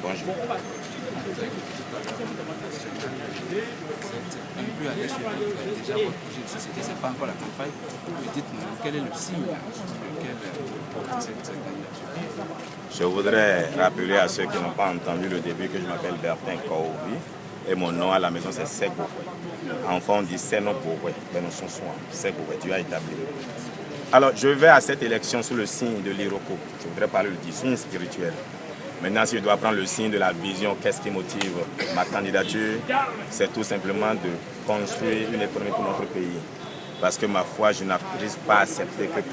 Bonjour. Un peu à l'aise sur déjà votre projet de société, ce n'est pas encore la campagne. Dites-nous, quel est le signe sur lequel porte cette candidature? Je voudrais rappeler à ceux qui n'ont pas entendu le début que je m'appelle Bertin Kououi et mon nom à la maison c'est Segoué. Enfant on dit Seno Boué, mais nous sommes soins. Segoué, tu as établi. Alors je vais à cette élection sous le signe de l'Iroko. Je voudrais parler du signe spirituel. Maintenant, si je dois prendre le signe de la vision, qu'est-ce qui motive ma candidature? C'est tout simplement de construire une économie pour notre pays. Parce que ma foi, je n'arrive pas à accepter que 80%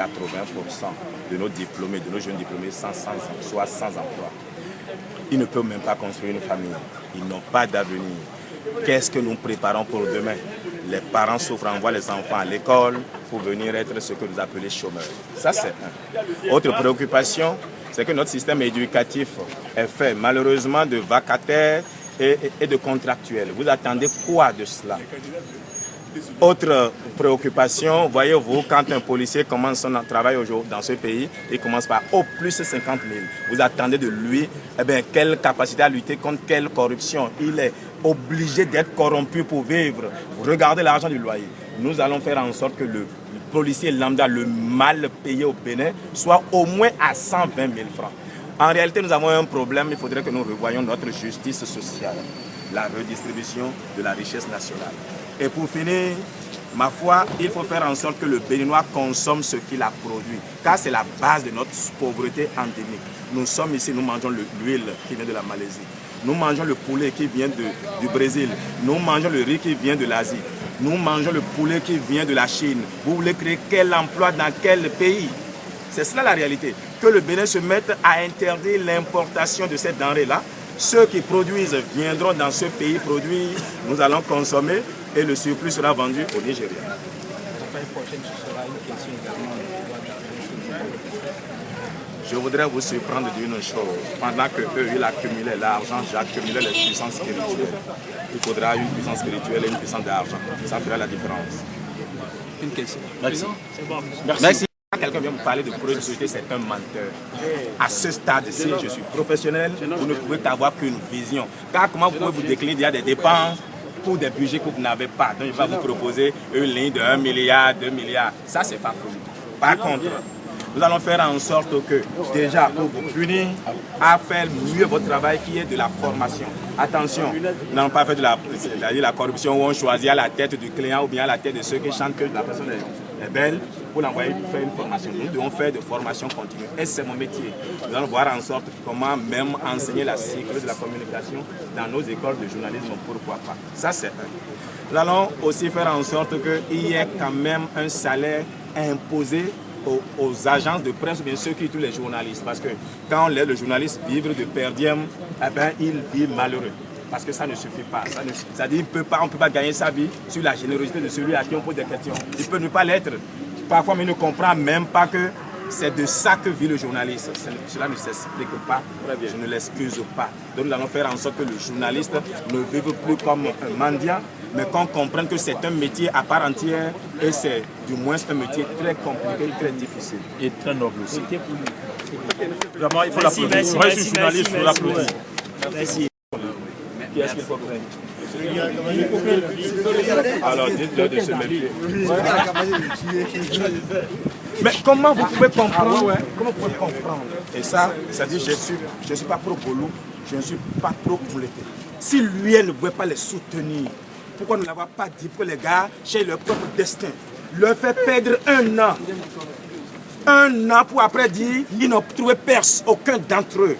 de nos diplômés, de nos jeunes diplômés, soient sans emploi. Ils ne peuvent même pas construire une famille. Ils n'ont pas d'avenir. Qu'est-ce que nous préparons pour demain? Les parents souffrent, envoient les enfants à l'école pour venir être ce que vous appelez chômeurs. Ça, c'est un. Autre préoccupation, c'est que notre système éducatif est fait malheureusement de vacataires et de contractuels. Vous attendez quoi de cela? Autre préoccupation, voyez-vous, quand un policier commence son travail aujourd'hui dans ce pays, il commence par au plus 50 000. Vous attendez de lui quelle capacité à lutter contre quelle corruption? Il est obligé d'être corrompu pour vivre. Vous regardez l'argent du loyer. Nous allons faire en sorte que le policier lambda, le mal payé au Bénin, soit au moins à 120 000 francs. En réalité, nous avons un problème. Il faudrait que nous revoyions notre justice sociale, la redistribution de la richesse nationale. Et pour finir, ma foi, il faut faire en sorte que le Béninois consomme ce qu'il a produit. Car c'est la base de notre pauvreté endémique. Nous sommes ici, nous mangeons l'huile qui vient de la Malaisie. Nous mangeons le poulet qui vient du Brésil. Nous mangeons le riz qui vient de l'Asie. Nous mangeons le poulet qui vient de la Chine. Vous voulez créer quel emploi dans quel pays? C'est cela la réalité. Que le Bénin se mette à interdire l'importation de cette denrée-là. Ceux qui produisent viendront dans ce pays produire, nous allons consommer et le surplus sera vendu au Nigeria. Je voudrais vous surprendre d'une chose. Pendant qu'eux, ils accumulaient l'argent, j'accumulais les puissances spirituelles. Il faudra une puissance spirituelle et une puissance d'argent. Ça fera la différence. Une question. Merci. Merci. Quand quelqu'un vient me parler de projet de société, c'est un menteur. À ce stade-ci, je suis professionnel, vous ne pouvez qu'avoir qu'une vision. Car comment vous pouvez vous décliner? Il y a des dépenses pour des budgets que vous n'avez pas. Donc, je vais vous proposer une ligne de 1 milliard, 2 milliards. Ça, c'est pas possible. Par contre, nous allons faire en sorte que, déjà, pour vous punir, à faire mieux votre travail qui est de la formation. Attention, nous n'allons pas faire de la corruption où on choisit à la tête du client ou bien à la tête de ceux qui chantent que la personne est belle pour l'envoyer faire une formation. Nous devons faire de formation continue. Et c'est mon métier. Nous allons voir en sorte comment même enseigner la sécurité de la communication dans nos écoles de journalisme, pourquoi pas. Ça, c'est un. Nous allons aussi faire en sorte qu'il y ait quand même un salaire imposé aux agences de presse, bien sûr, qui tous les journalistes. Parce que quand on laisse le journaliste vivre de per diem, il vit malheureux. Parce que ça ne suffit pas. C'est-à-dire on ne peut pas gagner sa vie sur la générosité de celui à qui on pose des questions. Il peut ne pas l'être. Parfois, mais il ne comprend même pas que c'est de ça que vit le journaliste. Cela ne s'explique pas. Je ne l'excuse pas. Donc nous allons faire en sorte que le journaliste ne vive plus comme un mendiant, mais qu'on comprenne que c'est un métier à part entière et c'est du moins un métier très compliqué et très difficile. Et très noble aussi. Vraiment, il faut l'applaudir. Moi, je suis journaliste, il faut l'applaudir. Merci. Qui est-ce qu'il faut prendre? Alors dites-le de se méfier. Mais comment vous pouvez comprendre? Comment vous pouvez comprendre? Et ça dit je ne suis pas pro-Golou, je ne suis pas pro-Pouleté. Si lui, elle ne pouvait pas les soutenir, pourquoi ne l'avoir pas dit pour les gars chez leur propre destin? Leur fait perdre 1 an. 1 an pour après dire ils n'ont trouvé aucun d'entre eux.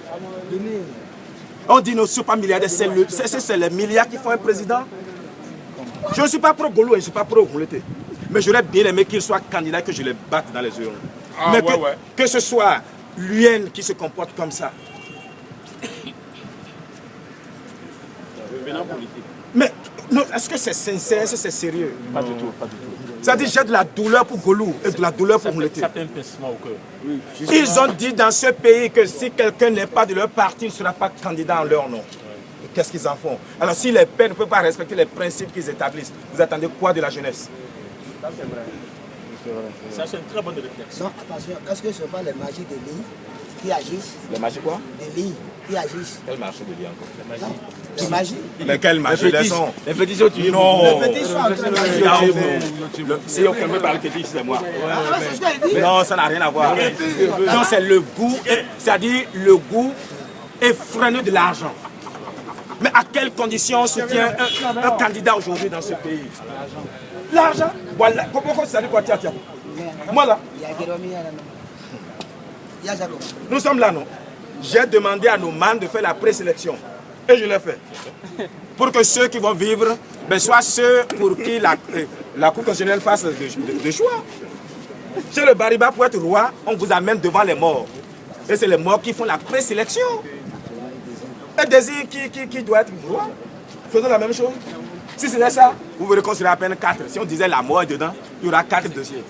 On dit ne sont pas milliardaires, c'est les milliards qui font un président. Je ne suis pas pro-Golou et je ne suis pas pro-Pouleté. Mais j'aurais bien aimé qu'il soit candidat et que je les batte dans les urnes. Mais que ce soit l'UN qui se comporte comme ça. Mais est-ce que c'est sincère, est-ce que c'est sérieux? Pas du tout, pas du tout. Ça dit j'ai de la douleur pour Golou et de la douleur pour Pouleté. Ça fait un pincement au cœur. Ils ont dit dans ce pays que si quelqu'un n'est pas de leur parti, il ne sera pas candidat en leur nom. Qu'est-ce qu'ils en font? Alors si les pères ne peuvent pas respecter les principes qu'ils établissent, vous attendez quoi de la jeunesse? Ça, c'est vrai. Ça, c'est une très bonne réflexion. Non, attention, est-ce que ce ne sont pas les magies de l'île qui agissent? Les magies quoi? De l'île ils agissent. Quel marché de vie encore? C'est magie. Mais quel marché de son? Les fétiches, tu es Non. Les fétiches sont en train de Si on peut parler fétiche, c'est moi. Ah, c'est ce qu'elle dit. Non, ça n'a rien à voir. Non, c'est le goût, c'est-à-dire le goût effréné de l'argent. Mais à quelles conditions se tient un candidat aujourd'hui dans ce pays? L'argent. Voilà. Pourquoi ça dit quoi, tiens. Moi là, Il y a Guéromi, il y a Jacob. nous sommes là, non? J'ai demandé à nos membres de faire la présélection. Et je l'ai fait. Pour que ceux qui vont vivre, soient ceux pour qui la Cour constitutionnelle fasse de choix. Chez le Bariba, pour être roi, on vous amène devant les morts. Et c'est les morts qui font la présélection. Et désir qui doit être roi. Faisons la même chose. Si c'était ça, vous verrez qu'on serait à peine 4. Si on disait la mort est dedans, il y aura 4 dossiers.